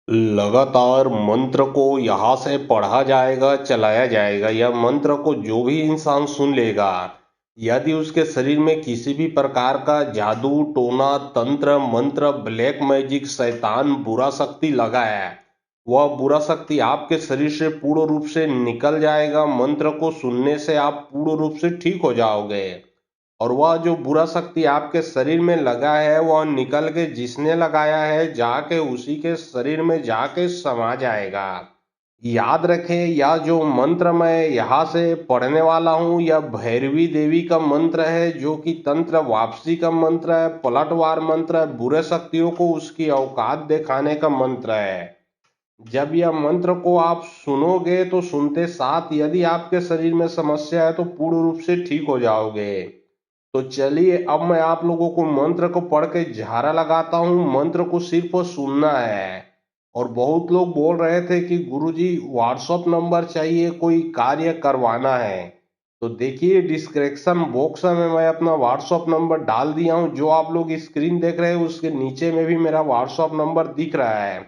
लगातार मंत्र को यहाँ से पढ़ा जाएगा, चलाया जाएगा। यह मंत्र को जो भी इंसान सुन लेगा, यदि उसके शरीर में किसी भी प्रकार का जादू टोना तंत्र मंत्र ब्लैक मैजिक शैतान बुरा शक्ति लगा है, वह बुरा शक्ति आपके शरीर से पूर्ण रूप से निकल जाएगा। मंत्र को सुनने से आप पूर्ण रूप से ठीक हो जाओगे और वह जो बुरा शक्ति आपके शरीर में लगा है वह निकल के जिसने लगाया है जाके उसी के शरीर में जाके समा जाएगा। याद रखें, यह जो मंत्र मैं यहाँ से पढ़ने वाला हूँ यह भैरवी देवी का मंत्र है, जो कि तंत्र वापसी का मंत्र है, पलटवार मंत्र है, बुरे शक्तियों को उसकी औकात दिखाने का मंत्र है। जब यह मंत्र को आप सुनोगे तो सुनते साथ यदि आपके शरीर में समस्या है तो पूर्ण रूप से ठीक हो जाओगे। तो चलिए अब मैं आप लोगों को मंत्र को पढ़ के झारा लगाता हूँ। मंत्र को सिर्फ सुनना है। और बहुत लोग बोल रहे थे कि गुरुजी व्हाट्सएप नंबर चाहिए, कोई कार्य करवाना है। तो देखिए डिस्क्रिप्शन बॉक्स में मैं अपना व्हाट्सएप नंबर डाल दिया हूँ। जो आप लोग स्क्रीन देख रहे हैं उसके नीचे में भी मेरा व्हाट्सएप नंबर दिख रहा है।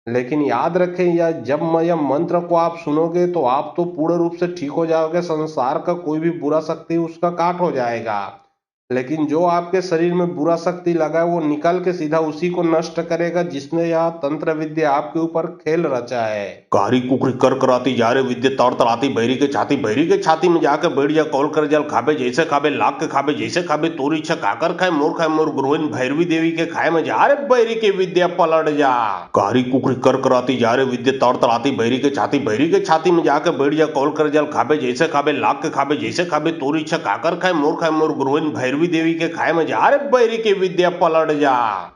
लेकिन याद रखें, यह जब मैं यह मंत्र को आप सुनोगे तो आप तो पूर्ण रूप से ठीक हो जाओगे। संसार का कोई भी बुरा शक्ति उसका काट हो जाएगा। लेकिन जो आपके शरीर में बुरा शक्ति लगा है वो निकल के सीधा उसी को नष्ट करेगा जिसने यह तंत्र विद्या आपके ऊपर खेल रचा है। कारी कुकरी कर कराती जा रे विद्या तौर तराती बहरी के छाती में जाकर बैठ जा कौल कर जल खाबे जैसे खाबे लाख के खाबे जैसे खाबे तोरी इच्छा काकर खाए मोर गुरुवन भैरवी देवी के खाए में जा रे बहरी के विद्या पलट जा। कारी कुकरी कर कराती जा रे विद्या तौर तराती बहरी के छाती में जाकर बैठ जा कौल कर जल खाबे जैसे खाबे लाख के खाबे जैसे खाबे तोरी इच्छा काकर खाए मोर गुरुवन भैरवी देवी के खाए में जा रे बहरी के विद्या पलट जा।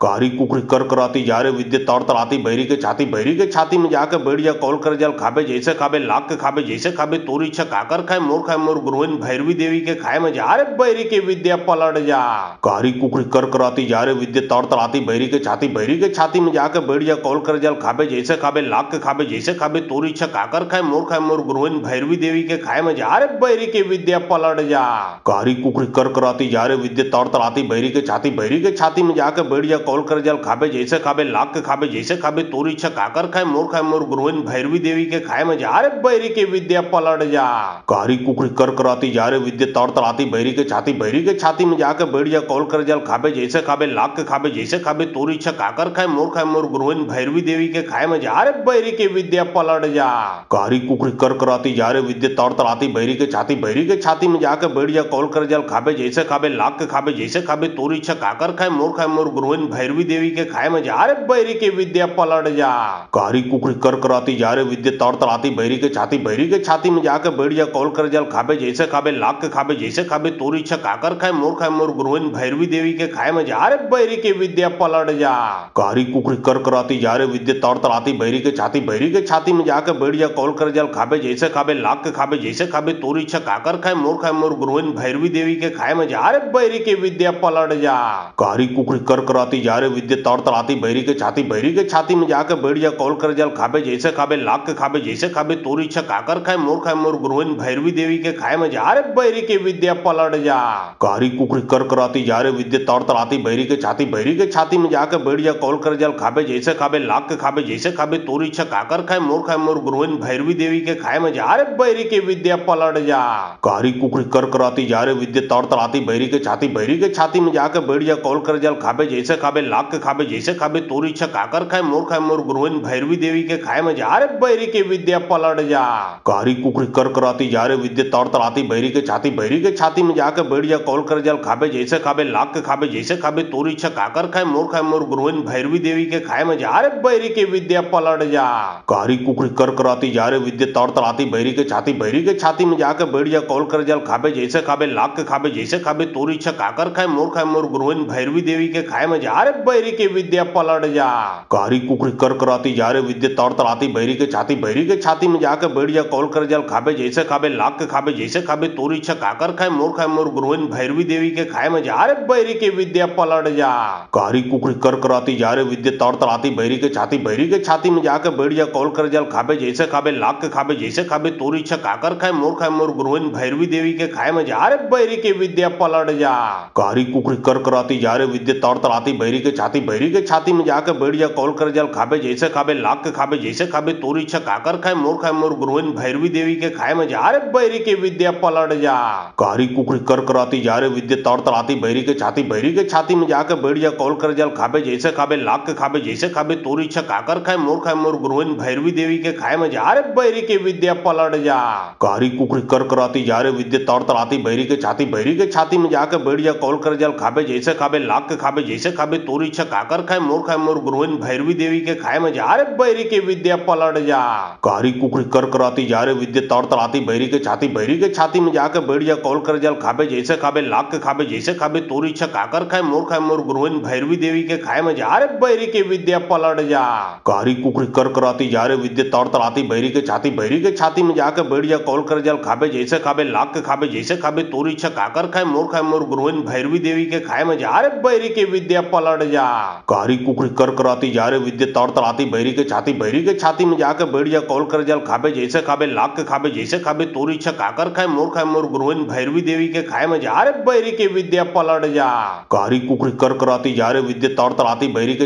कारी कुकरी कर कराती जा रे विद्या तौर तराती बहरी के छाती में जाकर बैठ जा कौल कर जल खाबे जैसे खाबे लाख के खाबे जैसे खाबे तोरी इच्छा काकर खाए मोर गुरुवन भैरवी देवी के खाए में जा रे बहरी के विद्या पलट जा। कारी कुकरी कर कराती जा रे विद्या तौर तराती बहरी के छाती में जाकर बैठ जा कौल कर जल खाबे जैसे खाबे लाख के खाबे जैसे खाबे तोरी इच्छा काकर खाए मोर गुरुवन भैरवी देवी के खाए में जा रे बहरी के विद्या पलट जा। कारी कुकरी कर कराती जा रे विद्या तौर तराती बहरी के छाती में जाकर बैठ जा कौल कर जल खाबे जैसे खाबे लाख के खाबे जैसे खाबे तोरी इच्छा काकर खाए मोर गुरुवन भैरवी देवी के खाए में जा रे बहरी के विद्या पलट जा। कारी कुकरी कर कराती जा रे विद्या तौर तराती बहरी के छाती में जाकर बैठ जा कौल कर जल खाबे जैसे खाबे लाख के खाबे जैसे खाबे तोरी इच्छा काकर खाए मोर गुरुवन भैरवी देवी के खाए में जा रे बहरी के विद्या पलट जा। कारी कुकरी कर कराती जा रे विद्या तौर तराती बहरी के छाती में जाकर बैठ जा कौल कर जल खाबे जैसे खाबे लाख के खाबे जैसे खाबे तोरी इच्छा काकर खाए मोर गुरुवन भैरवी देवी के खाए में जा रे बहरी के विद्या पलट जा। कारी कुकरी कर कराती जा रे विद्या तौर तराती बहरी के छाती में जाकर बैठ जा कौल कर जल खाबे जैसे खाबे लाख के खाबे जैसे खाबे तोरी इच्छा काकर खाए मोर गुरुवन भैरवी देवी के खाए में जा रे बहरी के विद्या पलट जा। कारी कुकरी कर कराती जा रे विद्या तौर तराती बहरी के छाती में जाकर बैठ जा कौल कर जल खाबे जैसे खाबे लाख के खाबे जैसे खाबे तोरी इच्छा काकर खाए मोर गुरुवन भैरवी देवी के खाए में जा रे बहरी के विद्या पलट जा। कारी कुकरी कर कराती जा रे विद्या तौर तराती बहरी के छाती में जाकर बैठ जा कौल कर जल खाबे जैसे खाबे लाख के खाबे जैसे खाबे तोरी इच्छा काकर खाए मोर गुरुवन भैरवी देवी के खाए में जा रे बहरी के विद्या पलट जा। कारी कुकरी कर कराती जा रे विद्या तौर तराती बहरी के छाती में जाकर बैठ जा कौल कर जल खाबे जैसे खाबे लाख के खाबे जैसे खाबे तोरी इच्छा काकर खाए मोर गुरुवन भैरवी देवी के खाए में जा रे बहरी के विद्या पलट जा। कारी कुकरी कर कराती जा रे विद्या तौर तराती बहरी के छाती में जाकर बैठ जा कौल कर जल खाबे जैसे खाबे लाख के खाबे जैसे खाबे तोरी इच्छा काकर खाए मोर गुरुवन भैरवी देवी के खाए में जा रे बहरी के विद्या पलट जा। कारी कुकरी कर कराती जा रे विद्या तौर तराती बहरी के छाती में जाकर बैठ जा कौल कर जल खाबे जैसे खाबे लाख के खाबे जैसे खाबे तोरी इच्छा काकर खाए मोर गुरुवन भैरवी देवी के खाए में जा रे बहरी के विद्या पलट जा। कारी कुकरी कर कराती जा रे विद्या तौर तराती बहरी के छाती में जाकर बैठ जा कौल कर जल खाबे जैसे खाबे लाख के खाबे जैसे खाबे तोरी इच्छा काकर खाए मोर गुरुवन भैरवी देवी के खाए में जा रे बहरी के विद्या पलट जा। कारी कुकरी कर कराती जा रे विद्या तौर तराती बहरी के छाती में जाकर बैठ जा कौल कर जल खाबे जैसे खाबे लाख के खाबे जैसे खाबे तोरी इच्छा काकर खाए मोर गुरुवन भैरवी देवी के खाए में जा रे बहरी के विद्या पलट जा। कारी कुकरी कर कराती जा रे विद्या तौर तराती बहरी के छाती में जाकर बैठ जा कौल कर जल खाबे जैसे खाबे लाख के खाबे जैसे खाबे तोरी इच्छा काकर खाए मोर गुरुवन भैरवी देवी के खाए में जा रे बहरी के विद्या पलट जा। कारी कुकरी कर कराती जा रे विद्या तौर तलाती बहरी के छाती में जाके बैठ कौल कर जल खाबे जैसे खाबे लाख के खाबे जैसे खाबे तोरी छकाकर खाए मोर गुरुवन भैरवी देवी के खाए में जा रे बैरी के विद्या पलट जा। कारी कुकरी कर कराती जा रे विद्या तौर तलाती बहरी के छाती में जाके बैठ कौल कर जल खाबे जैसे खाबे लाख के खाबे जैसे खाबे तोरी छकाकर खाए मोर गुरुवन भैरवी देवी के खाए में जा रे बैरी के विद्या पलट जा। कारी कुकरी कर कराती जा रे विद्या तौर तलाती बहरी के छाती में जाके बैठ कौल कर जल खाबे जैसे खाबे लाख के खाबे जैसे खाबे तोरी छकाकर खाए मोर गुरुवन भैरवी देवी के खाए में जा रे बैरी के विद्या पलट जा। कारी कुकरी कर कराती जा रे विद्या तौर तलाती बहरी के छाती में जाके बैठ कौल कर जल खाबे जैसे खाबे लाख के खाबे जैसे खाबे तोरी छकाकर खाए मोर गुरुवन भैरवी देवी के खाए में जा रे बैरी के विद्या पलट जा। कारी कुकरी कर कराती जा रे विद्या तौर तलाती बहरी के छाती में जाके बैठ कौल कर जल खाबे जैसे खाबे लाख के खाबे जैसे खाबे तोरी छकाकर खाए मोर गुरुवन भैरवी देवी के खाए में जा रे बैरी के विद्या पलट जा। कारी कुकरी कर कराती जा रे विद्या तौर तलाती बहरी के छाती में जाके बैठ कौल कर जल खाबे जैसे खाबे लाख के खाबे जैसे खाबे तोरी छकाकर खाए मोर गुरुवन भैरवी देवी के खाए में जा रे बैरी के विद्या पलट जा। कारी कुकरी कर कराती जा रे विद्या तौर तलाती बहरी के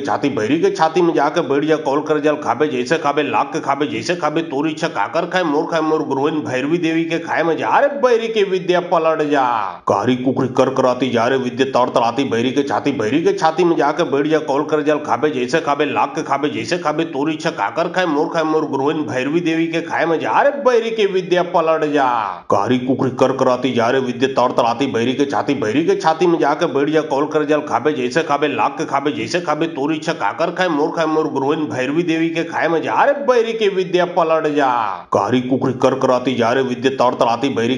छाती में जाके बैठ कौल कर जल खाबे जैसे खाबे लाख के खाबे जैसे खाबे तोरी छकाकर खाए मोर गुरुवन भैरवी देवी के खाए में जा रे बैरी के विद्या पलट जा। कारी कुकरी कर कराती जा रे विद्या तौर तलाती बहरी के छाती में जाके बैठ कौल कर जल खाबे जैसे खाबे लाख के खाबे जैसे खाबे तोरी छकाकर खाए मोर गुरुवन भैरवी देवी के खाए में जा रे बैरी के विद्या पलट जा। कारी कुकरी कर कराती जा रे विद्या तौर तलाती बहरी के छाती में जाके बैठ कौल कर जल खाबे जैसे खाबे लाख के खाबे जैसे खाबे तोरी छकाकर खाए मोर गुरुवन भैरवी देवी के खाए में जा रे बैरी के विद्या पलट जा। कारी कुकरी कर कराती जा रे विद्या तौर तलाती बहरी के छाती में जाके बैठ कौल कर जल खाबे जैसे खाबे लाख के खाबे जैसे खाबे तोरी छकाकर खाए मोर गुरुवन भैरवी देवी के खाए में जा रे बैरी के विद्या पलट जा। कारी कुकरी कर कराती जा रे विद्या तौर तलाती बहरी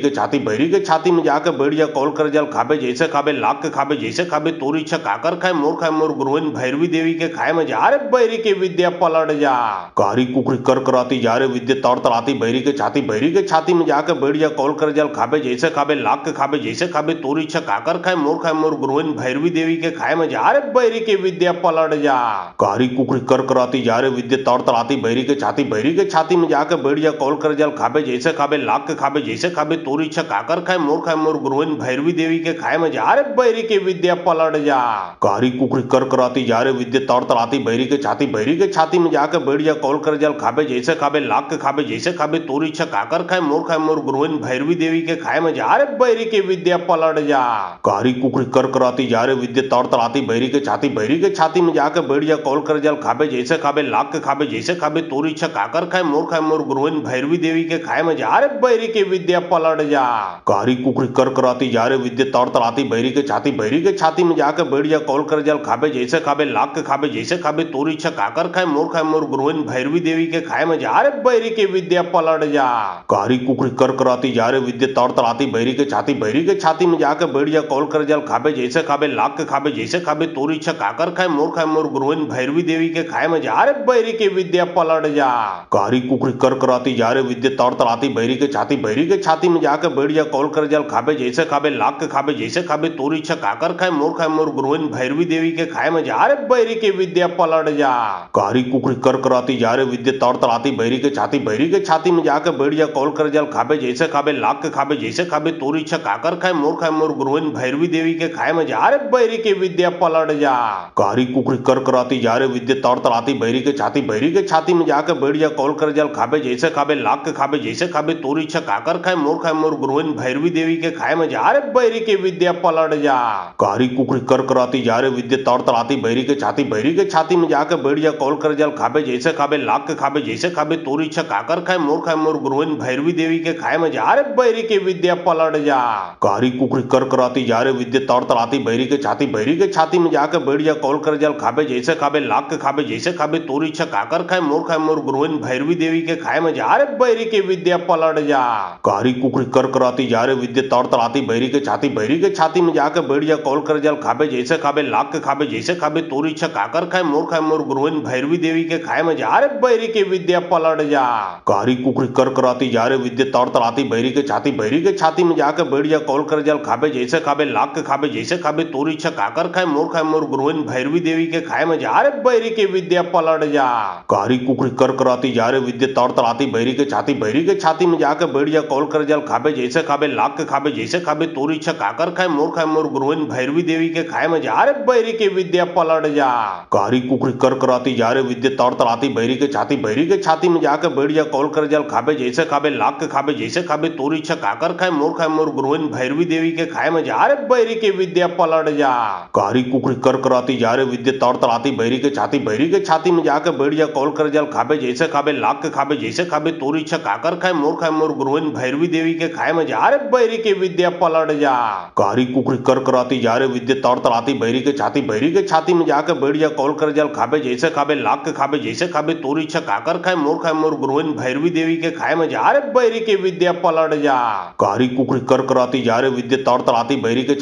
के छाती में जाके बैठ कौल कर जल खाबे जैसे खाबे लाख के खाबे जैसे खाबे तोरी छकाकर खाए मोर गुरुवन भैरवी देवी के खाए में जा रे बैरी के विद्या पलट जा। कारी कुकरी कर कराती जा रे विद्या तौर तलाती बहरी के छाती में जाके बैठ कौल कर जल खाबे जैसे खाबे लाख के खाबे जैसे खाबे तोरी छकाकर खाए मोर गुरुवन भैरवी देवी के खाए में जा रे बैरी के विद्या पलट जा। कारी कुकरी कर कराती जा रे विद्या तौर तलाती बहरी के छाती में जाके बैठ कौल कर जल खाबे जैसे खाबे लाख के खाबे जैसे खाबे तोरी छकाकर खाए मोर गुरुवन भैरवी देवी के खाए में जा रे बैरी के विद्या पलट जा। कारी कुकरी कर कराती जा रे विद्या तौर तलाती बहरी के छाती में जाके बैठ कौल कर जल खाबे जैसे खाबे लाख के खाबे जैसे खाबे तोरी छकाकर खाए मोर गुरुवन भैरवी देवी के खाए में जा रे बैरी के विद्या पलट जा। कारी कुकरी कर कराती जा रे विद्या तौर तलाती बहरी के छाती में जाके बैठ कौल कर जल खाबे जैसे खाबे लाख के खाबे जैसे खाबे तोरी छकाकर खाए मोर गुरुवन भैरवी देवी के खाए में जा रे बैरी के विद्या पलट जा। कारी कुकरी कर कराती जा रे विद्या तौर तलाती बहरी के छाती में जाके बैठ कौल कर जल खाबे जैसे खाबे लाख के खाबे जैसे खाबे तोरी छकाकर खाए मोर गुरुवन भैरवी देवी के खाए में जा रे बैरी के विद्या पलट जा। कारी कुकरी कर कराती जा रे विद्या तौर तलाती बहरी के छाती में जाके बैठ कौल कर जल खाबे जैसे खाबे लाख के खाबे जैसे खाबे तोरी छकाकर खाए मोर गुरुवन भैरवी देवी के खाए में जा रे बैरी के विद्या पलट जा। कारी कुकरी कर कराती जा रे विद्या तौर तलाती बहरी के छाती में जाके बैठ कौल कर जल खाबे जैसे खाबे लाख के खाबे जैसे खाबे तोरी छकाकर खाए मोर गुरुवन भैरवी देवी के खाए में जा रे बैरी के विद्या पलट जा। कारी कुकरी कर कराती जा रे विद्या तौर तलाती बहरी के छाती में जाके बैठ कौल कर जल खाबे जैसे खाबे लाख के खाबे जैसे खाबे तोरी छकाकर खाए मोर गुरुवन भैरवी देवी के खाए में जा रे बैरी के विद्या पलट जा। कारी कुकरी कर कराती जा रे विद्या तौर तलाती बहरी के छाती में जाके बैठ कौल कर जल खाबे जैसे खाबे लाख के खाबे जैसे खाबे तोरी छकाकर खाए मोर गुरुवन भैरवी देवी के खाए में जा रे बैरी के विद्या पलट जा। कारी कुकरी कर कराती जा रे विद्या तौर तलाती बहरी के छाती में जाके बैठ कौल कर जल खाबे जैसे खाबे लाख के खाबे जैसे खाबे तोरी छकाकर खाए मोर गुरुवन भैरवी देवी के खाए में जा रे बैरी के विद्या पलट जा। कारी कुकरी कर कराती जा रे विद्या तौर तलाती बहरी के छाती में जाके बैठ कौल कर जल खाबे जैसे खाबे लाख के खाबे जैसे खाबे तोरी छकाकर खाए मोर गुरुवन भैरवी देवी के खाए में जा रे बैरी के विद्या पलट जा। कारी कुकरी कर कराती जा रे विद्या तौर तलाती बहरी के छाती में जाके बैठ कौल कर जल खाबे जैसे खाबे लाख के खाबे जैसे खाबे तोरी छकाकर खाए मोर गुरुवन भैरवी देवी के खाए में जा रे बैरी के विद्या पलट जा। कारी कुकरी कर कराती जा रे विद्या तौर तलाती बहरी के छाती में जाके बैठ कौल कर जल खाबे जैसे खाबे लाख के खाबे जैसे खाबे तोरी छकाकर काकर खाए मोर गुरुइन भैरवी देवी के खाए में जा रे बैरी के विद्या पलट जा। कारी कुकरी कर कराती जा रे विद्या तौर तड़ाती बैरी के छाती में जाके बैठिया कौल कर जल खाबे जैसे खाबे लाख के खाबे जैसे खाबे तोरी इच्छा काकर खाए मोर गुरुइन भैरवी देवी के खाए में जा रे बैरी के विद्या पलट जा। कारी कुकरी कर कराती जा रे विद्या तौर तड़ाती बैरी के छाती में जाके बैठिया कौल कर जल खाबे जैसे खाबे लाख के खाबे जैसे खाबे तोरी इच्छा काकर खाए मोर गुरुइन भैरवी देवी के खाए में जा रे बैरी के विद्या पलट जा। कारी कुकरी कर कराती जा रे विद्या तौर तड़ाती बैरी के छाती में जाके बैठिया कौल कर जल खाबे जैसे खाबे लाख के खाबे जैसे खाबे तोरी इच्छा काकर खाए मोर गुरुइन भैरवी देवी के खाए में जा रे बैरी के विद्या पलट जा। कारी कुकरी कर कराती जा रे विद्या तौर तड़ाती बैरी के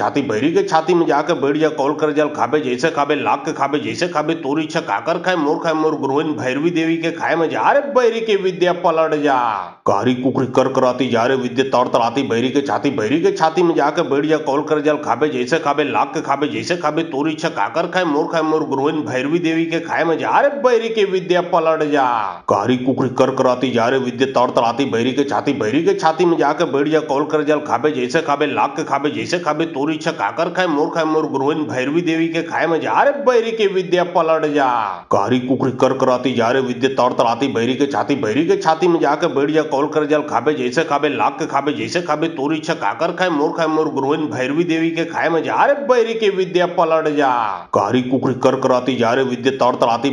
छाती में जाके बैठिया कौल कर जल खाबे जैसे खाबे लाख के खाबे जैसे खाबे तोरी इच्छा काकर खाए मोर गुरुइन भैरवी देवी के खाए में जा रे बैरी के विद्या पलट जा। कारी कुकरी कर कराती जा रे विद्या तौर तड़ाती बैरी के छाती में जाके बैठिया कौल कर जल खाबे जैसे खाबे लाख के खाबे जैसे खाबे तोरी इच्छा काकर खाए मोर गुरुइन भैरवी देवी के खाए में जा रे बैरी के विद्या पलट जा। कारी कुकरी कर कराती जा रे विद्या तौर तड़ाती बैरी के छाती में जाके बैठिया कौल कर जल खाबे जैसे खाबे लाख के खाबे जैसे खाबे तोरी इच्छा काकर खाए मोर गुरुइन भैरवी देवी के खाए में जा रे बैरी के विद्या पलट जा। कारी कुकरी कर कराती जा रे विद्या तौर तड़ाती बैरी के छाती में जाके बैठिया कौल कर जल खाबे जैसे खाबे लाख के खाबे जैसे खाबे तोरी इच्छा काकर खाए मोर गुरुइन भैरवी देवी के खाए में जा रे बैरी के विद्या पलट जा। कारी कुकरी कर कराती जा रे विद्या तौर तड़ाती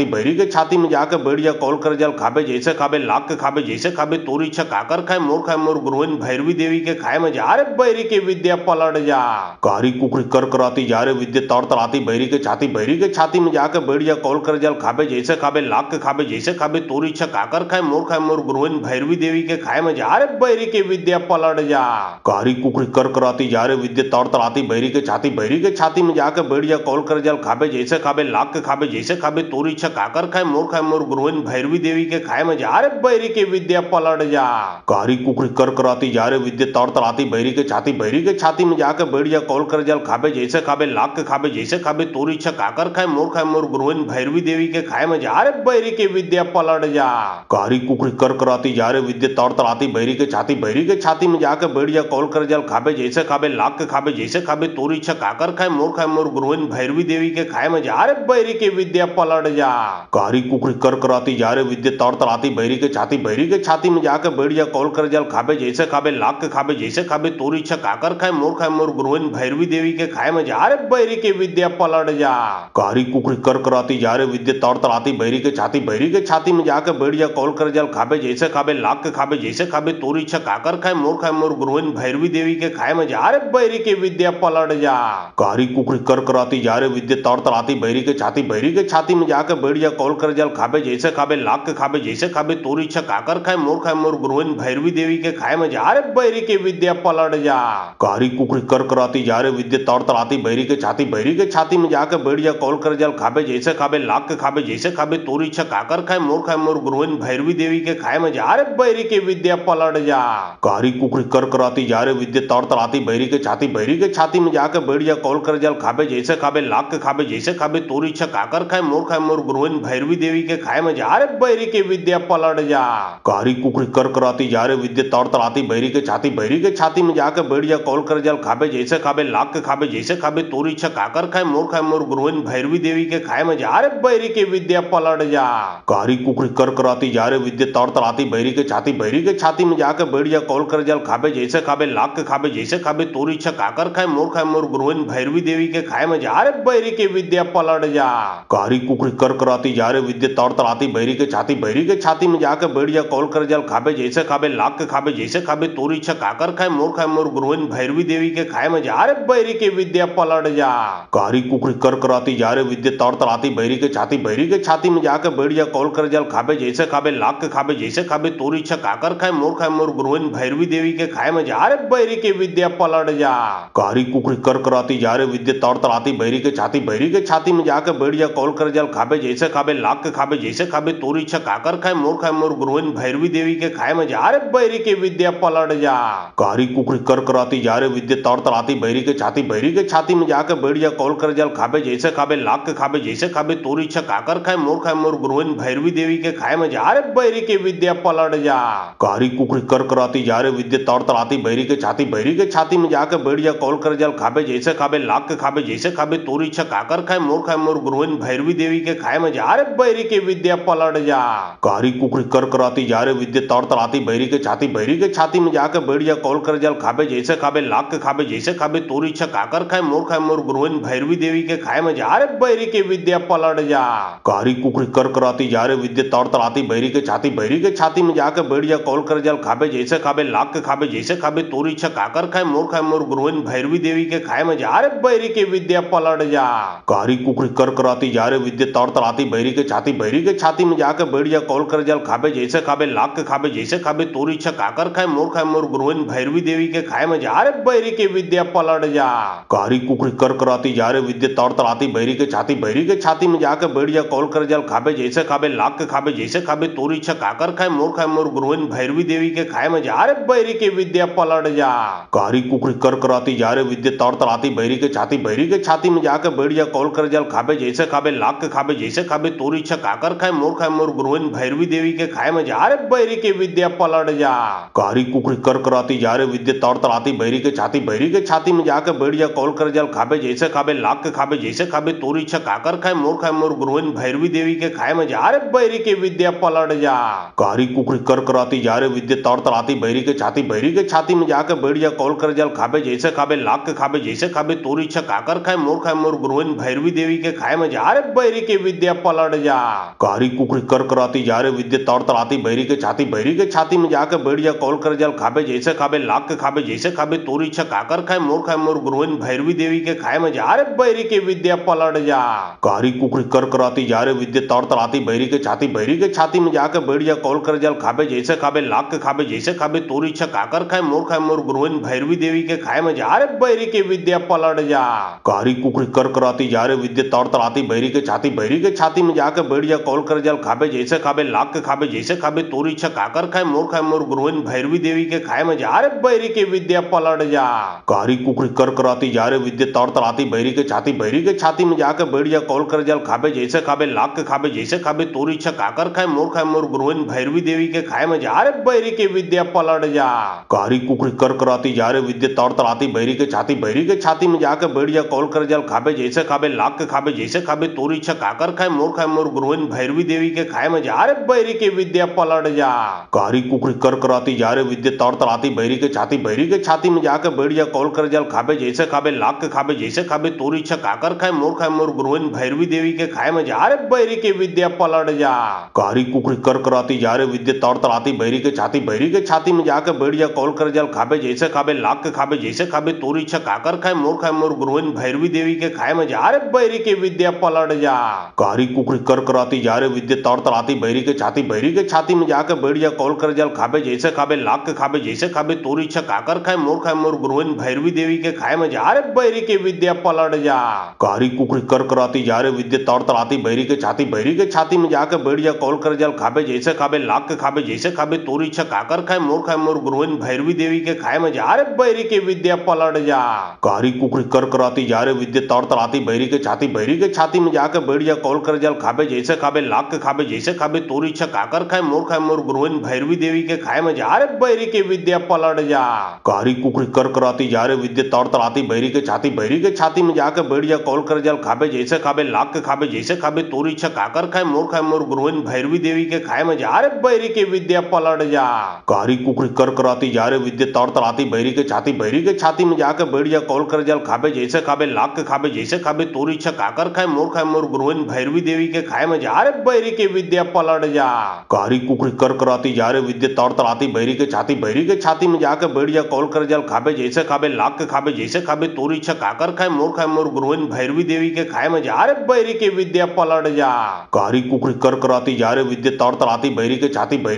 बैरी के छाती में जाके बैठिया कौल कर जल खाबे जैसे खाबे लाख के खाबे जैसे खाबे तोरी इच्छा काकर खाए मोर गुरुइन भैरवी देवी के खाए में जा रे बैरी के विद्या पलट जा। कारी कुकरी कर कराती जा रे विद्या तौर तड़ाती बैरी के छाती में जाके बैठिया कौल कर जल खाबे जैसे खाबे लाख के खाबे जैसे खाबे तोरी इच्छा काकर खाए मोर गुरुइन भैरवी देवी के खाए में जा रे बैरी के विद्या पलट जा। कारी कुकरी कर कराती जा रे विद्या तौर तड़ाती बैरी के छाती में जाके बैठिया कौल कर जल खाबे जैसे खाबे लाख के खाबे जैसे खाबे तोरी इच्छा काकर खाए मोर गुरुइन भैरवी देवी के खाए में जा रे बैरी के विद्या पलट जा। कारी कुकरी कर कराती जा रे विद्या तौर तड़ाती बैरी के छाती में जाके बैठिया कौल कर जल खाबे जैसे खाबे लाख के खाबे जैसे खाबे तोरी इच्छा काकर खाए मोर गुरुइन भैरवी देवी के खाए में जा रे बैरी के विद्या पलट जा। कारी कुकरी कर कराती जा रे विद्या तौर तड़ाती बैरी के छाती में जाके बैठिया कौल कर जल खाबे जैसे खाबे लाख के खाबे जैसे खाबे तोरी इच्छा काकर खाए मोर गुरुइन भैरवी देवी के खाए में जा रे बैरी के विद्या पलट जा। कारी कुकरी कर कराती जा रे विद्या तौर तड़ाती बैरी के छाती में जाके बैठिया कौल कर जल खाबे जैसे खाबे लाख के खाबे जैसे खाबे तोरी इच्छा काकर खाए मोर गुरुइन भैरवी देवी के खाए में जा रे बैरी के विद्या पलट जा। कारी कुकरी कर कराती जा रे विद्या तौर तड़ाती बैरी के छाती में जाके बैठिया कौल कर जल खाबे जैसे खाबे लाख के खाबे जैसे खाबे तोरी इच्छा काकर खाए मोर गुरुइन भैरवी देवी के खाए में जा रे बैरी के विद्या पलट जा। कारी कुकरी कर कराती जा रे विद्या तौर तड़ाती बैरी के छाती में जाके बैठिया कौल कर जल खाबे जैसे खाबे लाख के खाबे जैसे खाबे तोरी इच्छा काकर खाए मोर गुरुइन भैरवी देवी के खाए में जा रे बैरी के विद्या पलट जा। कारी कुकरी कर कराती जा रे विद्या तौर तड़ाती बैरी के छाती में जाके बैठिया कौल कर जल खाबे जैसे खाबे लाख के खाबे जैसे खाबे तोरी इच्छा काकर खाए मोर गुरुइन भैरवी देवी के खाए में जा रे बैरी के विद्या पलट जा। कारी कुकरी कर कराती जा रे विद्या तौर तड़ाती बैरी के छाती में जाके बैठिया कौल कर जल खाबे जैसे खाबे लाख के खाबे जैसे खाबे तोरी इच्छा काकर खाए मोर गुरुइन भैरवी देवी के खाए में जा रे बैरी के विद्या पलट जा। कारी कुकरी कर कराती जा रे विद्या तौर तड़ाती बैरी के छाती में जाके बैठिया कौल कर जल खाबे जैसे खाबे लाख के खाबे जैसे खाबे तोरी इच्छा काकर खाए मोर गुरुइन भैरवी देवी के खाए में जा रे बैरी के विद्या पलट जा। कारी कुकरी कर कराती जा रे विद्या तौर तड़ाती बैरी के छाती में जाके बैठिया कौल कर जल खाबे जैसे खाबे लाख के खाबे जैसे खाबे तोरी इच्छा काकर खाए मोर गुरुइन भैरवी देवी के खाए में जा रे बैरी के विद्या पलट जा। कारी कुकरी कर कराती जा रे विद्या तौर तड़ाती बैरी के छाती में जाके बैठिया कौल कर जल खाबे जैसे खाबे लाख के खाबे जैसे खाबे तोरी इच्छा काकर खाए मोर गुरुइन भैरवी देवी के खाए में जा रे बैरी के विद्या पलट जा। कारी कुकरी कर कराती जा रे विद्या तौर तड़ाती बैरी के छाती में जाके बैठिया कौल कर जल खाबे जैसे खाबे लाख के खाबे जैसे खाबे तोरी इच्छा काकर खाए मोर गुरुइन भैरवी देवी के खाए में जा रे बैरी के विद्या पलट जा। कारी कुकरी कर कराती जा रे विद्या तौर तड़ाती बैरी के छाती में जाके बैठिया कौल कर जल खाबे जैसे खाबे लाख के खाबे जैसे खाबे तोरी इच्छा काकर खाए मोर गुरुइन भैरवी देवी के खाए में जा रे बैरी के विद्या पलट जा। कारी कुकरी कर कराती जा रे विद्या तौर तड़ाती बैरी के छाती में जाके बैठिया कौल कर जल खाबे जैसे खाबे लाख के खाबे जैसे खाबे तोरी इच्छा काकर खाए मोर गुरुइन भैरवी देवी के खाए में जा रे बैरी के विद्या पलट जा। कारी कुकरी कर कराती जा रे विद्या तौर तड़ाती बैरी के छाती में जाके बैठ कौल कर जल खाबे जैसे खाबे लाख के खाबे जैसे खाबे तोरी छकाकर खाए मोर गुरुइन भैरवी देवी के खाए में जा रे बैरी के विद्या पलट जा। कारी कुकरी कर कराती जा रे विद्या तौर तराती बैरी के छाती में जाके बैठ कौल कर जल खाबे जैसे खाबे लाख के खाबे जैसे खाबे तोरी छकाकर खाए मोर गुरुइन भैरवी देवी के खाए में जा रे बैरी के विद्या पलट जा। कारी कुकरी कर कराती जा रे विद्या तौर तराती बैरी के छाती में जाके बैठ कौल कर जल खाबे जैसे खाबे लाख के खाबे जैसे खाबे तोरी छकाकर खाए मोर गुरुइन भैरवी देवी के खाए में जा रे बैरी के विद्या पलट जा। कारी कुकरी कर कराती जा रे विद्या तौर तराती बैरी के छाती में जाके बैठ कौल कर जल खाबे जैसे खाबे लाख के खाबे जैसे खाबे तोरी छकाकर खाए मोर गुरुइन भैरवी देवी के खाए में जा रे बैरी के विद्या पलट जा। कारी कुकरी कर कराती जा रे विद्या तौर तराती बैरी के छाती में जाके बैठ कौल कर जल खाबे जैसे खाबे लाख के खाबे जैसे खाबे तोरी छकाकर खाए मोर गुरुइन भैरवी देवी के खाए में जा रे बैरी के विद्या पलट जा। कारी कुकरी कर कराती जा रे विद्या तौर तराती बैरी के छाती में जाके बैठ कौल कर जल खाबे जैसे खाबे लाख के खाबे जैसे खाबे तोरी छकाकर खाए मोर गुरुइन भैरवी देवी के खाए में जा रे बैरी के विद्या पलट जा। कारी कुकरी कर कराती जा रे विद्या तौर तराती बैरी के छाती में जाके बैठ कौल कर जल खाबे जैसे खाबे लाख के खाबे जैसे खाबे तोरी छकाकर खाए मोर गुरुइन भैरवी देवी के खाए में जा रे बैरी के विद्या पलट जा। कारी कुकरी कर कराती जा रे विद्या तौर तराती बैरी के छाती में जाके बैठ कौल कर जल खाबे जैसे खाबे लाख के खाबे जैसे खाबे तोरी छकाकर खाए मोर गुरुइन भैरवी देवी के खाए में जा रे बैरी के विद्या पलट जा। कारी कुकरी कर कराती जा रे विद्या तौर तराती बैरी के छाती में जाके बैठ कौल कर जल खाबे जैसे खाबे लाख के खाबे जैसे खाबे तोरी छकाकर खाए मोर गुरुइन भैरवी देवी के खाए में जा रे बैरी के विद्या पलट जा। कारी कुकरी कर कराती जा रे विद्या तौर तराती बैरी के छाती में जाके बैठ कौल कर जल खाबे जैसे खाबे लाख के खाबे जैसे खाबे तोरी छकाकर खाए मोर गुरुइन भैरवी देवी के खाए में जा रे बैरी के विद्या पलट जा। कारी कुकरी कर कराती जा रे विद्या तौर तराती बैरी के छाती में जाके बैठ कौल कर जल खाबे जैसे खाबे लाख के खाबे जैसे खाबे तोरी छकाकर खाए मोर गुरुइन भैरवी देवी के खाए में जा रे बैरी के विद्या पलट जा। कारी कुकरी कर कराती जा रे विद्या तौर तराती बैरी के छाती में जाके बैठ कौल कर जल खाबे जैसे खाबे लाख के खाबे जैसे खाबे तोरी छकाकर खाए मोर गुरुइन भैरवी देवी के खाए में जा रे बैरी के विद्या पलट जा। कारी कुकरी कर कराती जा रे विद्या तौर तराती बैरी के छाती में जाके बैठ कौल कर जल खाबे जैसे खाबे लाख के खाबे जैसे खाबे तोरी छकाकर खाए मोर गुरुइन भैरवी देवी के खाए में जा रे बैरी के विद्या पलट जा। कारी कुकरी कर कराती जा रे विद्या तौर तराती बैरी के छाती में जाके बैठ कौल कर जल खाबे जैसे खाबे लाख के खाबे जैसे खाबे तोरी छकाकर खाए मोर गुरुइन भैरवी देवी के खाए में जा रे बैरी के विद्या पलट जा। कारी कुकरी कर कराती जा रे विद्या तौर तराती बैरी के छाती में जाके बैठ कौल कर जल खाबे जैसे खाबे लाख के खाबे जैसे खाबे तोरी छकाकर खाए मोर गुरुइन भैरवी देवी के खाए में जा रे बैरी के विद्या पलट जा। कारी कुकरी कर कराती जा रे विद्या तौर तराती बैरी के छाती में जाके बैठ कौल कर जल खाबे जैसे खाबे लाख के खाबे जैसे खाबे तोरी छकाकर खाए मोर गुरुइन भैरवी देवी के खाए में जा रे बैरी के विद्या पलट जा। कारी कुकरी कर कराती जा रे विद्या तौर तराती बैरी के छाती में जाके बैठ कौल कर जल खाबे जैसे खाबे लाख के खाबे जैसे खाबे तोरी छकाकर खाए मोर गुरुइन भैरवी देवी के खाए में जा रे बैरी के विद्या पलट जा। कारी कुकरी कर कराती जा रे विद्या तौर तराती बैरी के छाती में जाके बैठ कौल कर जल खाबे जैसे खाबे लाख के खाबे जैसे खाबे तोरी छकाकर खाए मोर गुरुइन भैरवी देवी के खाए में जा रे बैरी के विद्या पलट जा। कारी कुकरी कर कराती जा रे विद्या तौर तराती बैरी के छाती में जाके बैठ कौल कर जल खाबे जैसे खाबे लाख के खाबे जैसे खाबे तोरी छकाकर खाए मोर गुरुइन भैरवी देवी के खाए में जा रे बैरी के विद्या पलट जा। कारी कुकरी कर कराती जा रे विद्या तौर तराती बैरी के छाती में जाके बैठ कौल कर जल खाबे जैसे खाबे लाख के खाबे जैसे खाबे तोरी छकाकर खाए मोर गुरुइन भैरवी देवी के खाए में जा रे बैरी के विद्या पलट जा। कारी कुकरी कर कराती जा रे विद्या तौर तराती बैरी के छाती में जाके बैठ कौल कर जल खाबे जैसे खाबे लाख के खाबे जैसे खाबे तोरी छकाकर खाए मोर गुरुइन भैरवी देवी के खाए में जा रे बैरी के विद्या पलट जा। कारी कुकरी कर कराती जा रे विद्या तौर तराती बैरी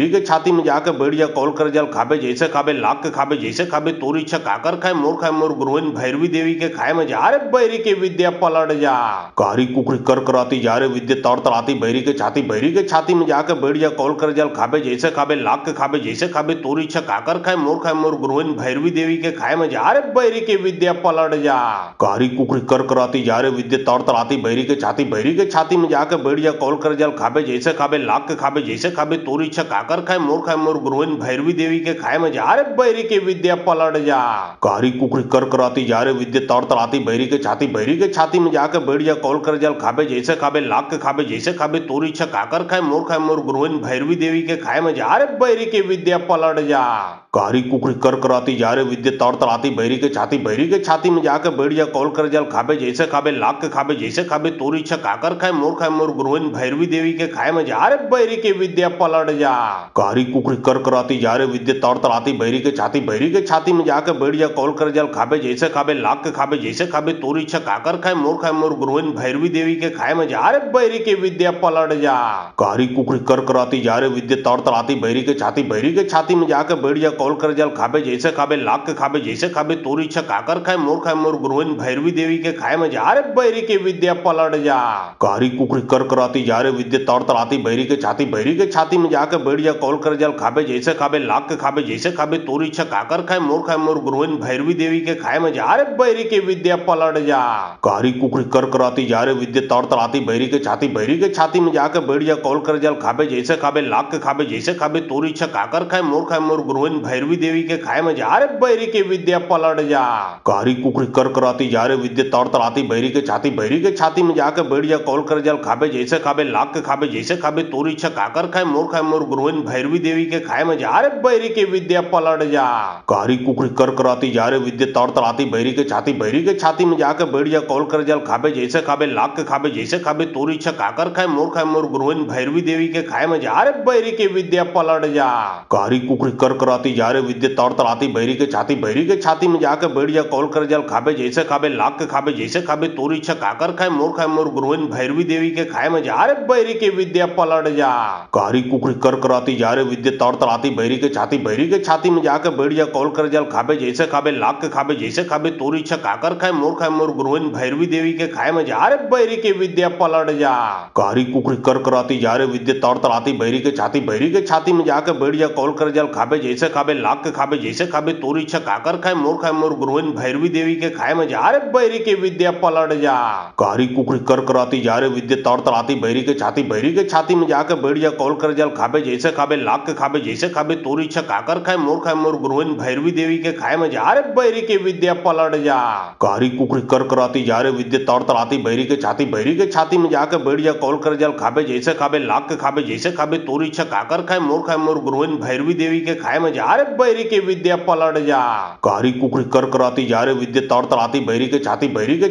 के छाती में जाके बैठ कौल कर जल खाबे जैसे खाबे लाख के खाबे जैसे खाबे तोरी छकाकर खाए मोर गुरुइन भैरवी देवी के खाए में जा रे बैरी के विद्या पलट जा। कारी कुकरी कर कराती जा रे विद्या तौर तराती बैरी के छाती में जाके बैठ कौल कर जल खाबे जैसे खाबे लाख के खाबे जैसे खाबे तोरी छकाकर खाए मोर गुरुइन भैरवी देवी के खाए में जा रे बैरी के विद्या पलट जा। कारी कुकरी कर कराती जा रे विद्या तौर तराती बैरी के छाती में जाके बैठ कौल कर जल खाबे जैसे खाबे लाख के खाबे जैसे खाबे तोरी छकाकर खाए मोर गुरुइन भैरवी देवी के खाए में जा रे बैरी के विद्या पलट जा। कारी कुकड़ी कर कराती जा रे विद्युत तार तड़ाती बैरी के छाती में जाके बैठ जा कॉल कर जल खाबे जैसे खाबे लाख के खाबे जैसे खाबे तोरी इच्छा काकर खाए मोर गुरुवन भैरवी देवी के खाए में जा रे बैरी के विद्या पलट जा। कारी कुकड़ी कर कराती जा रे विद्युत तार तड़ाती बैरी के छाती में जाके बैठ जा कॉल कर जल खाबे जैसे खाबे लाख के खाबे जैसे खाबे तोरी इच्छा काकर खाए मोर गुरुवन भैरवी देवी के खाए में जा रे बैरी के विद्या पलट जा। कारी कुकड़ी कर कराती जा रे विद्युत तार तड़ाती बैरी के छाती में जाके बैठ जा कॉल कर जल खाबे जैसे खाबे लाख के खाबे जैसे खाबे तोरी इच्छा काकर खाए मोर गुरुवन भैरवी देवी के खाए में जा रे बैरी के विद्या पलट जा। कारी कुकड़ी कर कराती जा रे विद्युत तार तड़ाती बैरी के छाती में जाके बैठ जा कॉल कर जल खाबे जैसे खाबे लाख के खाबे जैसे खाबे तोरी इच्छा काकर खाए मोर गुरुवन भैरवी देवी के खाए में जा रे बैरी के विद्या पलट जा। कारी कुकड़ी कर कराती जा रे विद्युत तार तड़ाती बैरी के छाती में जाके बैठ जा कॉल कर जल खाबे जैसे खाबे लाख के खाबे जैसे खाबे तोरी इच्छा काकर खाए मोर गुरुवन भैरवी देवी के खाए में जा रे बैरी के विद्या पलट जा। कारी कुकड़ी कर कराती जा रे विद्युत तार तड़ाती बैरी के छाती में जाके बैठ जा कॉल कर जल खाबे जैसे खाबे लाख के खाबे जैसे खाबे तोरी इच्छा काकर खाए मोर गुरुवन भैरवी देवी के खाए में जा रे बैरी के विद्या पलट जा। कारी कुकड़ी कर कराती जा रे विद्युत तार तड़ाती बैरी के छाती में जाके बैठ जा कॉल कर जल खाबे जैसे खाबे लाख के खाबे जैसे खाबे तोरी इच्छा काकर खाए मोर गुरुवन भैरवी देवी के खाए में जा रे बैरी के विद्या पलट जा। कारी कुकड़ी कर कराती जा रे विद्युत तार तड़ाती बैरी के छाती में जाके बैठ जा कॉल कर जल खाबे जैसे खाबे लाख के खाबे जैसे खाबे तोरी इच्छा काकर खाए मोर गुरुवन भैरवी देवी के खाए में जा रे बैरी के विद्या पलट जा। कारी कुकड़ी कर कराती जा रे विद्युत तार तड़ाती बैरी के छाती में जाके बैठ जा कॉल कर जल खाबे जैसे खाबे लाख के खाबे जैसे खाबे तोरी इच्छा काकर खाए मोर गुरुवन भैरवी देवी के खाए में जा रे बैरी के विद्या पलट जा। कारी कुकड़ी कर कराती जा रे विद्युत तार तड़ाती बैरी के छाती में जाके बैठ जा कॉल कर जल खाबे जैसे खाबे लाख के खाबे जैसे खाबे तोरी इच्छा काकर खाए मोर गुरुवन भैरवी देवी के खाए में जा रे बैरी के विद्या पलट जा। कारी कुकड़ी कर कराती जा रे विद्युत तार तड़ाती बैरी के छाती में जाके बैठ जा कॉल कर जल खाबे जैसे खाबे लाख के खाबे जैसे खाबे तोरी इच्छा काकर खाए मोर गुरुवन भैरवी देवी के खाए में जा रे बैरी के विद्या पलट जा। कारी कुकड़ी कर कराती जा रे विद्युत तार तड़ाती बैरी के छाती में जाके बैठ जा कॉल कर जल खाबे जैसे खाबे लाख के खाबे जैसे खाबे तोरी इच्छा काकर खाए मोर गुरुवन भैरवी देवी के खाए में जा रे बैरी के विद्या पलट जा। कारी कुकड़ी कर कराती जा रे विद्युत तार तड़ाती बैरी के छाती में जाके बैठ जा कॉल कर जल खाबे जैसे खाबे लाख के खाबे जैसे खाबे तोरी इच्छा काकर खाए मोर गुरुवन भैरवी देवी के खाए में जा रे बैरी के विद्या पलट जा। कारी कुकड़ी कर कराती जा रे विद्युत तार तड़ाती बैरी के छाती में जाके बैठ जा कॉल कर जल खाबे जैसे खाबे लाख के खाबे जैसे खाबे तोरी इच्छा काकर खाए मोर गुरुवन भैरवी देवी के खाए में जा रे बैरी के विद्या पलट जा। कारी कुकड़ी कर कराती जा रे विद्युत तार तड़ाती बैरी के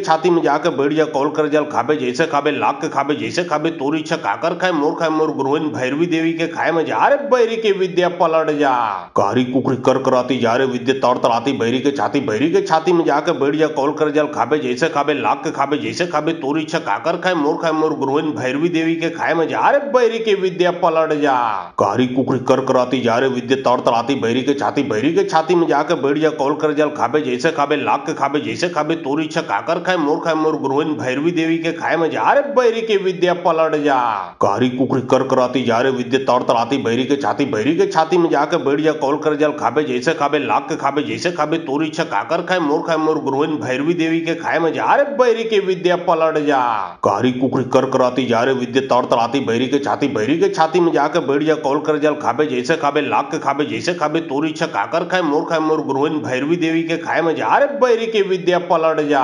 छाती में जाके बैठ जा कॉल कर जल खाबे जैसे खाबे लाख के खाबे जैसे खाबे तोरी इच्छा काकर खाए मोर गुरुवन भैरवी देवी के खाए में जा रे बैरी के विद्या पलट जा। कारी कुकड़ी कर कराती जा रे विद्युत तार तड़ाती बैरी के छाती में जाके बैठ जा कॉल कर जल खाबे जैसे खाबे लाख के खाबे जैसे खाबे तोरी इच्छा काकर खाए मोर गुरुवन भैरवी देवी के खाए में जा रे बैरी के विद्या पलट जा। कारी कुकड़ी कर कराती जा रे विद्युत तार तड़ाती बैरी के छाती में जाके बैठ जा कॉल कर जल खाबे जैसे खाबे लाख के खाबे जैसे खाबे तोरी इच्छा काकर खाए मोर गुरुवन भैरवी देवी के खाए में जा रे बैरी के विद्या पलट जा। कारी कुकड़ी कर कराती जा रे विद्युत तार तड़ाती बैरी के छाती में जाके बैठ जा कॉल कर जल खाबे जैसे खाबे लाख के खाबे जैसे खाबे तोरी इच्छा काकर खाए मोर गुरुवन भैरवी देवी के खाए में जा रे बैरी के विद्या पलट जा। कारी कुकड़ी कर कराती जा रे विद्युत तार तड़ाती बैरी के छाती में जाके बैठ जा कॉल कर जल खाबे जैसे खाबे लाख के खाबे जैसे खाबे तोरी इच्छा काकर खाए मोर गुरुवन भैरवी देवी के खाए में जा रे बैरी के विद्या पलट जा।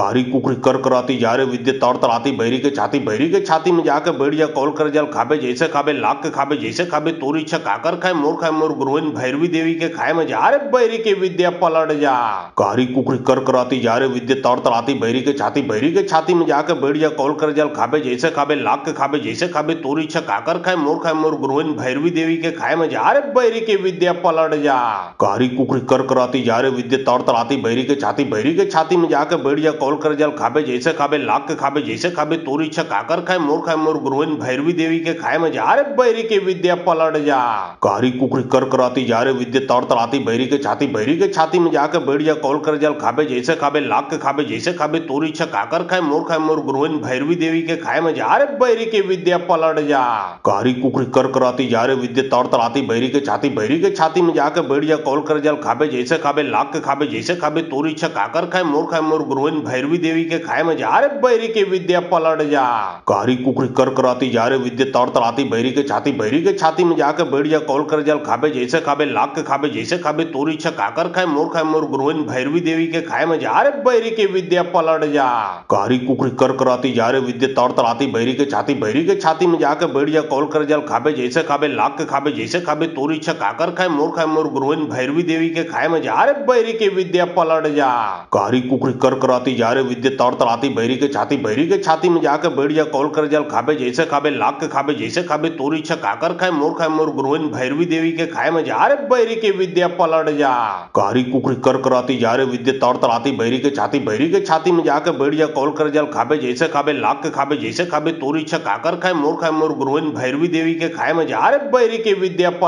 कारी कुकड़ी कर कराती जा रे विद्युत तार तड़ाती बैरी के छाती में जाके बैठ जा कॉल कर जल खाबे जैसे खाबे लाख के खाबे जैसे खाबे तोरी इच्छा काकर खाए मोर गुरुवन भैरवी देवी के खाए में जा रे बैरी के विद्या पलट जा। कारी कुकड़ी कर कराती जा रे विद्युत तार तड़ाती बैरी के छाती में जाके बैठ जा कॉल कर जल खाबे जैसे खाबे लाख के खाबे जैसे खाबे तोरी इच्छा काकर खाए मोर गुरुवन भैरवी देवी के खाए में जा रे बैरी के विद्या पलट जा। कारी कुकड़ी कर कराती जा रे विद्युत तार तड़ाती बैरी के छाती में जाके बैठ जा कॉल कर जल खाबे जैसे खाबे लाख के खाबे जैसे खाबे तोरी इच्छा काकर खाए मोर गुरुवन भैरवी देवी के खाए में जा रे बैरी के विद्या पलट जा। कारी कुकड़ी कर कराती जा रे विद्युत तार तड़ाती बैरी के छाती में जाके बैठ जा कॉल कर जल खाबे जैसे खाबे लाख के खाबे जैसे खाबे तोरी इच्छा काकर खाए मोर गुरुवन भैरवी देवी के खाए में जा रे बैरी के विद्या पलट जा। कारी कुकड़ी कर कराती जा रे विद्युत तार तड़ाती बैरी के छाती में जाके बैठ जा कॉल कर जल खाबे जैसे खाबे लाख के खाबे जैसे खाबे तोरी इच्छा काकर खाए मोर गुरुइन भैरवी देवी के खाए में जा रे बैरी के विद्या पलट जा। कारी कुकरी कर कराती जा रे विद्या तड़ तड़ाती बैरी के छाती में जाके बैठ जा कौल कर जल खाबे जैसे खाबे लाख के खाबे जैसे खाबे तोरी इच्छा काकर खाए मोर गुरुइन भैरवी देवी के खाए में जा रे बैरी के विद्या पलट जा। कारी कुकरी कर कराती जा रे विद्या तड़ तड़ाती बैरी के छाती में जाके बैठ जा कौल कर जल खाबे जैसे खाबे लाख के खाबे जैसे खाबे तोरी इच्छा काकर खाए मोर गुरुइन भैरवी देवी के खाए में जा रे बैरी के विद्या पलट जा। कारी कुकरी कर कराती जा रे विद्या तड़ तड़ाती बैरी के छाती में जाके बैठ जा कौल कर जल खाबे जैसे खाबे लाख के खाबे जैसे खाबे तोरी इच्छा काकर खाए मोर गुरुइन भैरवी देवी के खाए में जा रे बैरी के विद्या पलट